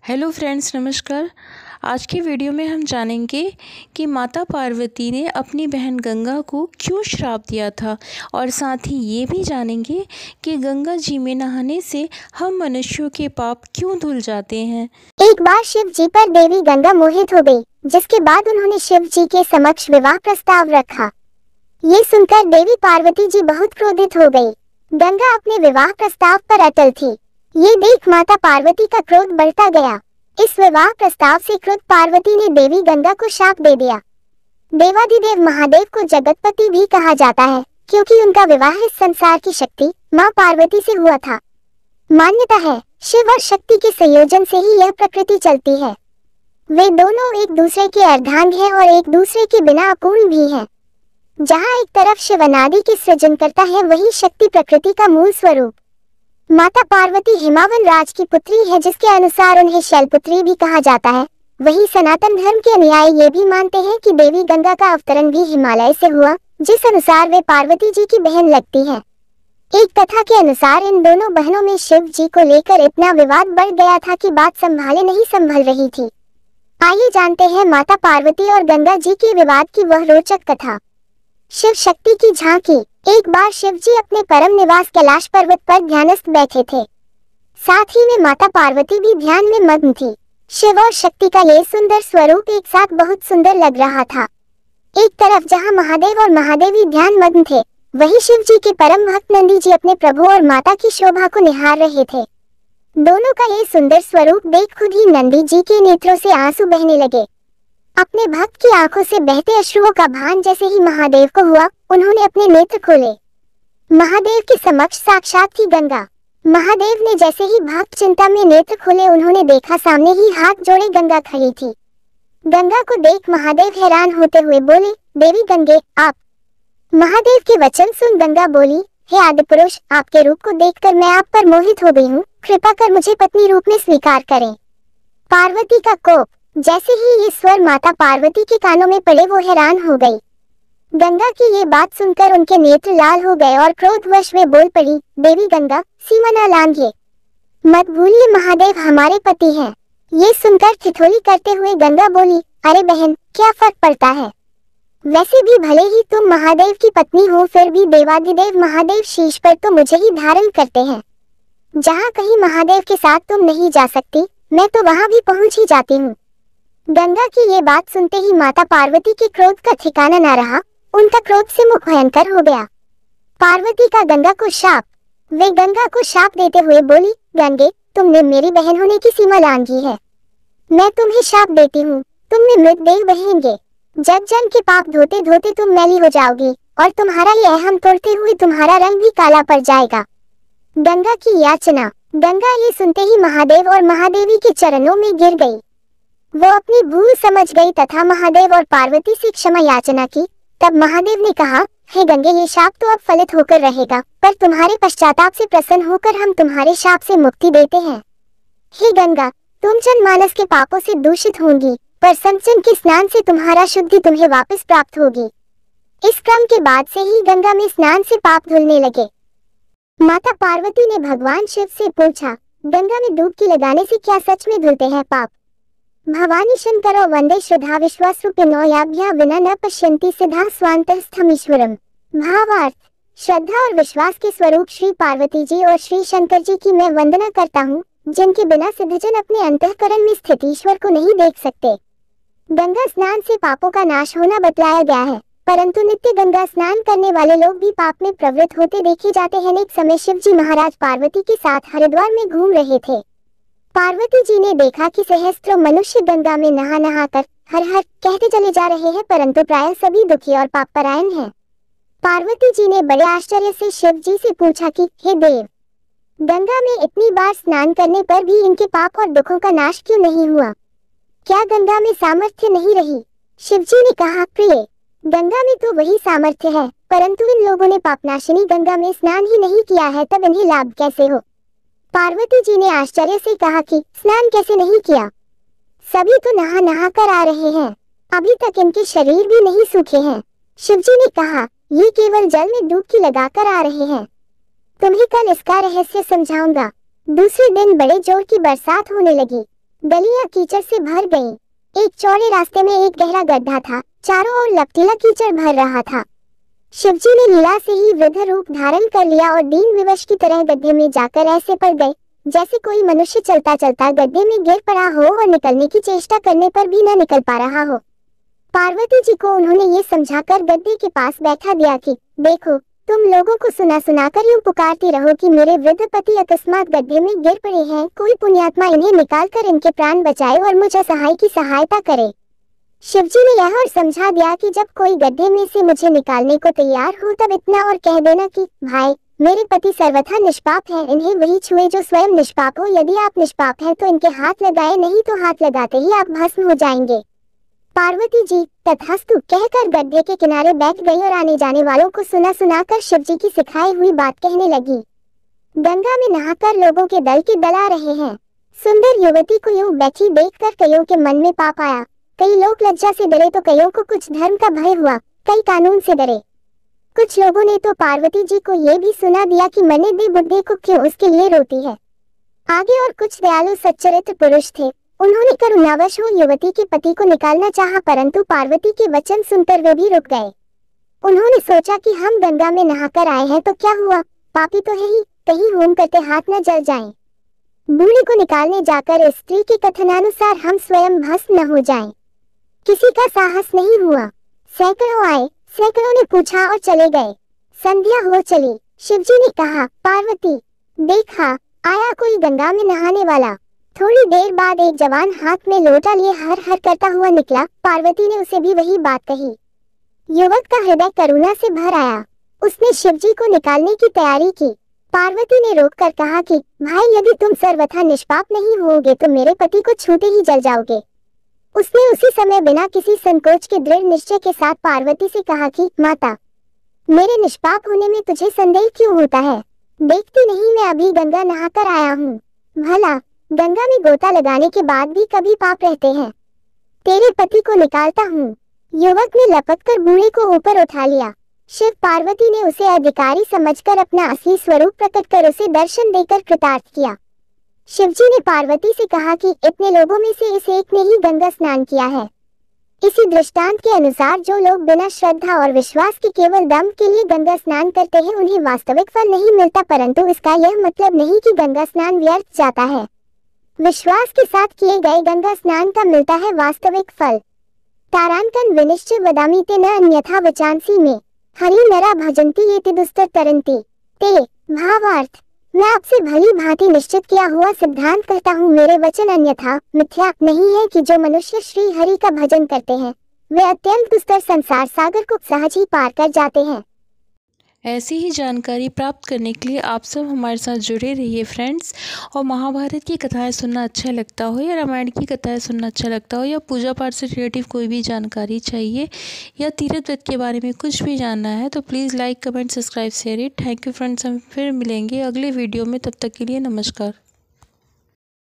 Hello friends, नमस्कार। आज की वीडियो में हम जानेंगे कि माता पार्वती ने अपनी बहन गंगा को क्यों श्राप दिया था और साथ ही ये भी जानेंगे कि गंगा जी में नहाने से हम मनुष्यों के पाप क्यों धुल जाते हैं। एक बार शिव जी पर देवी गंगा मोहित हो गई, जिसके बाद उन्होंने शिव जी के समक्ष विवाह प्रस्ताव रखा। ये सुनकर देवी पार्वती जी बहुत क्रोधित हो गई। गंगा अपने विवाह प्रस्ताव पर अटल थी। ये देख माता पार्वती का क्रोध बढ़ता गया। इस विवाह प्रस्ताव से क्रुद्ध पार्वती ने देवी गंगा को शाप दे दिया। देवाधिदेव महादेव को जगतपति भी कहा जाता है, क्योंकि उनका विवाह इस संसार की शक्ति माँ पार्वती से हुआ था। मान्यता है, शिव और शक्ति के संयोजन से ही यह प्रकृति चलती है। वे दोनों एक दूसरे के अर्धांग हैं और एक दूसरे के बिना अपूर्ण भी हैं। जहाँ एक तरफ शिव अनादि के सृजन करता है, वही शक्ति प्रकृति का मूल स्वरूप। माता पार्वती हिमावन राज की पुत्री है, जिसके अनुसार उन्हें शैलपुत्री भी कहा जाता है। वही सनातन धर्म के अनुयायी ये भी मानते हैं कि देवी गंगा का अवतरण भी हिमालय से हुआ, जिस अनुसार वे पार्वती जी की बहन लगती हैं। एक कथा के अनुसार इन दोनों बहनों में शिव जी को लेकर इतना विवाद बढ़ गया था कि बात संभाले नहीं संभल रही थी। आइए जानते हैं माता पार्वती और गंगा जी के विवाद की वह रोचक कथा। शिव शक्ति की झांकी। एक बार शिव जी अपने परम निवास कैलाश पर्वत पर ध्यानस्थ बैठे थे। साथ ही में माता पार्वती भी ध्यान में मग्न थी। शिव और शक्ति का ये सुंदर स्वरूप एक साथ बहुत सुंदर लग रहा था। एक तरफ जहाँ महादेव और महादेवी ध्यान मग्न थे, वहीं शिव जी के परम भक्त नंदी जी अपने प्रभु और माता की शोभा को निहार रहे थे। दोनों का ये सुंदर स्वरूप देख खुद ही नंदी जी के नेत्रों से आंसू बहने लगे। अपने भक्त की आंखों से बहते अश्रुओं का भान जैसे ही महादेव को हुआ, उन्होंने अपने नेत्र खोले। महादेव के समक्ष साक्षात थी गंगा। महादेव ने जैसे ही भक्त चिंता में नेत्र खोले, उन्होंने देखा सामने ही हाथ जोड़े गंगा खड़ी थी। गंगा को देख महादेव हैरान होते हुए बोले, देवी गंगे, आप। महादेव के वचन सुन गंगा बोली, हे आदि पुरुष, आपके रूप को देखकर मैं आप पर मोहित हो गई हूँ। कृपा कर मुझे पत्नी रूप में स्वीकार करें। पार्वती का कोप। जैसे ही ये स्वर माता पार्वती के कानों में पड़े, वो हैरान हो गई। गंगा की ये बात सुनकर उनके नेत्र लाल हो गए और क्रोधवश वे बोल पड़ी, देवी गंगा, सीमा न लांघिए। मत भूलिए महादेव हमारे पति हैं। ये सुनकर ठिठोली करते हुए गंगा बोली, अरे बहन, क्या फर्क पड़ता है। वैसे भी भले ही तुम महादेव की पत्नी हो, फिर भी देवाधिदेव महादेव शीश पर तो मुझे ही धारण करते हैं। जहाँ कहीं महादेव के साथ तुम नहीं जा सकती, मैं तो वहाँ भी पहुँच ही जाती हूँ। गंगा की ये बात सुनते ही माता पार्वती के क्रोध का ठिकाना न रहा। उनका क्रोध से मुख भयंकर हो गया। पार्वती का गंगा को शाप। वे गंगा को शाप देते हुए बोली, गंगे, तुमने मेरी बहन होने की सीमा लांघी है। मैं तुम्हें शाप देती हूँ, तुम में मृतदेह बहेंगे। जग जन के पाप धोते धोते तुम मैली हो जाओगी और तुम्हारा ये अहम तोड़ते हुए तुम्हारा रंग भी काला पड़ जाएगा। गंगा की याचना। गंगा ये सुनते ही महादेव और महादेवी के चरणों में गिर गई। वो अपनी भूल समझ गई तथा महादेव और पार्वती से क्षमा याचना की। तब महादेव ने कहा, हे गंगे, ये शाप तो अब फलित होकर रहेगा, पर तुम्हारे पश्चाताप से प्रसन्न होकर हम तुम्हारे शाप से मुक्ति देते हैं। हे गंगा, तुम जनमानस के पापों से दूषित होंगी, पर संचन के स्नान से तुम्हारा शुद्धि तुम्हें वापस प्राप्त होगी। इस क्रम के बाद से ही गंगा में स्नान से पाप धुलने लगे। माता पार्वती ने भगवान शिव से पूछा, गंगा में डुबकी लगाने से क्या सच में धुलते हैं पाप। भवानी शंकरो वंदे श्रद्धा विश्वासरूपिणो याभ्या विना न पश्यन्ति सिद्धा स्वान्तस्थमीश्वरम। भावार्थ। श्रद्धा और विश्वास के स्वरूप श्री पार्वती जी और श्री शंकर जी की मैं वंदना करता हूँ, जिनके बिना सिद्धजन अपने अंतःकरण में स्थित ईश्वर को नहीं देख सकते। गंगा स्नान से पापों का नाश होना बतलाया गया है, परंतु नित्य गंगा स्नान करने वाले लोग भी पाप में प्रवृत्त होते देखे जाते हैं। एक समय शिव जी महाराज पार्वती के साथ हरिद्वार में घूम रहे थे। पार्वती जी ने देखा कि सहस्त्रों मनुष्य गंगा में नहा नहा कर हर हर कहते चले जा रहे हैं, परंतु प्रायः सभी दुखी और पापपरायण हैं। पार्वती जी ने बड़े आश्चर्य से शिव जी से पूछा कि हे देव, गंगा में इतनी बार स्नान करने पर भी इनके पाप और दुखों का नाश क्यों नहीं हुआ? क्या गंगा में सामर्थ्य नहीं रही? शिव जी ने कहा, प्रिय, गंगा में तो वही सामर्थ्य है, परंतु इन लोगों ने पापनाशिनी गंगा में स्नान ही नहीं किया है, तब इन्हें लाभ कैसे हो? पार्वती जी ने आश्चर्य से कहा कि स्नान कैसे नहीं किया? सभी तो नहा नहा कर आ रहे हैं, अभी तक इनके शरीर भी नहीं सूखे हैं। शिव जी ने कहा, ये केवल जल में डुबकी लगाकर आ रहे हैं। तुम्हें कल इसका रहस्य समझाऊंगा। दूसरे दिन बड़े जोर की बरसात होने लगी। गलियां कीचड़ से भर गईं। एक चौड़े रास्ते में एक गहरा गड्ढा था, चारों ओर लपटीला कीचड़ भर रहा था। शिवजी ने लीला से ही वृद्ध रूप धारण कर लिया और दीन विवश की तरह गड्ढे में जाकर ऐसे पड़ गए जैसे कोई मनुष्य चलता चलता गड्ढे में गिर पड़ा हो और निकलने की चेष्टा करने पर भी न निकल पा रहा हो। पार्वती जी को उन्होंने ये समझाकर गड्ढे के पास बैठा दिया कि देखो, तुम लोगों को सुना सुनाकर यूं पुकारती रहो कि मेरे वृद्ध पति अकस्मात गड्ढे में गिर पड़े हैं, कोई पुण्यात्मा इन्हें निकालकर इनके प्राण बचाए और मुझ असहाय की सहायता करे। शिवजी ने यह और समझा दिया कि जब कोई गड्ढे में से मुझे निकालने को तैयार हो तब इतना और कह देना कि भाई, मेरे पति सर्वथा निष्पाप हैं, इन्हें वही छुए जो स्वयं निष्पाप हो। यदि आप निष्पाप हैं तो इनके हाथ लगाए, नहीं तो हाथ लगाते ही आप भस्म हो जाएंगे। पार्वती जी तथास्तु कहकर गड्ढे के किनारे बैठ गई और आने जाने वालों को सुना सुनाकर शिवजी की सिखाई हुई बात कहने लगी। गंगा में नहाकर लोगों के दल के दल आ रहे हैं। सुंदर युवती को यूं बैठी देखकर कईयों के मन में पाप आया। कई लोग लज्जा से डरे तो कईयों को कुछ धर्म का भय हुआ, कई कानून से डरे। कुछ लोगों ने तो पार्वती जी को ये भी सुना दिया कि मने दे बुड्ढे को क्यों उसके लिए रोती है। आगे और कुछ दयालु सच्चरित्र पुरुष थे, उन्होंने करुणावश हो युवती के पति को निकालना चाहा, परंतु पार्वती के वचन सुनकर वे भी रुक गए। उन्होंने सोचा कि हम गंगा में नहाकर आए हैं तो क्या हुआ, पापी तो है ही, कहीं होम करते हाथ न जल जाएं। बूढ़े को निकालने जाकर स्त्री के कथनानुसार हम स्वयं भस्म न हो जाएं। किसी का साहस नहीं हुआ। सैकड़ों आए, सैकड़ों ने पूछा और चले गए। संध्या हो चली। शिवजी ने कहा, पार्वती देखा, आया कोई गंगा में नहाने वाला। थोड़ी देर बाद एक जवान हाथ में लोटा लिए हर हर करता हुआ निकला। पार्वती ने उसे भी वही बात कही। युवक का हृदय करुणा से भर आया। उसने शिवजी को निकालने की तैयारी की। पार्वती ने रोककर कहा कि भाई, यदि तुम सर्वथा निष्पाप नहीं होगे तो मेरे पति को छूते ही जल जाओगे। उसने उसी समय बिना किसी संकोच के दृढ़ निश्चय के साथ पार्वती से कहा कि माता, मेरे निष्पाप होने में तुझे संदेह क्यों होता है? देखती नहीं मैं अभी गंगा नहाकर आया हूँ। भला गंगा में गोता लगाने के बाद भी कभी पाप रहते हैं? तेरे पति को निकालता हूँ। युवक ने लपककर बूढ़े को ऊपर उठा लिया। शिव पार्वती ने उसे अधिकारी समझकर अपना असली स्वरूप प्रकट कर उसे दर्शन देकर कृतार्थ किया। शिवजी ने पार्वती से कहा कि इतने लोगों में से इस एक ने ही गंगा स्नान किया है। इसी दृष्टांत के अनुसार जो लोग बिना श्रद्धा और विश्वास के केवल दम के लिए गंगा स्नान करते हैं उन्हें वास्तविक फल नहीं मिलता, परंतु इसका यह मतलब नहीं कि गंगा स्नान व्यर्थ जाता है। विश्वास के साथ किए गए गंगा स्नान का मिलता है वास्तविक फल। तारांकन विनिश्चय वदामि ते न अन्यथा वचांसी में हरि नरा भजन्ति ये दुस्तर तरंती ते। भावार्थ, मैं आपसे भली भांति निश्चित किया हुआ सिद्धांत कहता हूँ, मेरे वचन अन्यथा मिथ्या नहीं है कि जो मनुष्य श्री हरि का भजन करते हैं वे अत्यंत दुस्तर संसार सागर को सहज ही पार कर जाते हैं। ऐसी ही जानकारी प्राप्त करने के लिए आप सब हमारे साथ जुड़े रहिए फ्रेंड्स। और महाभारत की कथाएं सुनना अच्छा लगता हो या रामायण की कथाएं सुनना अच्छा लगता हो या पूजा पाठ से रिलेटिव कोई भी जानकारी चाहिए या तीर्थ व्रत के बारे में कुछ भी जानना है तो please like, comment, subscribe, share it. Thank you friends, हम फिर मिलेंगे अगले वीडियो में। तब तक के लिए नमस्कार।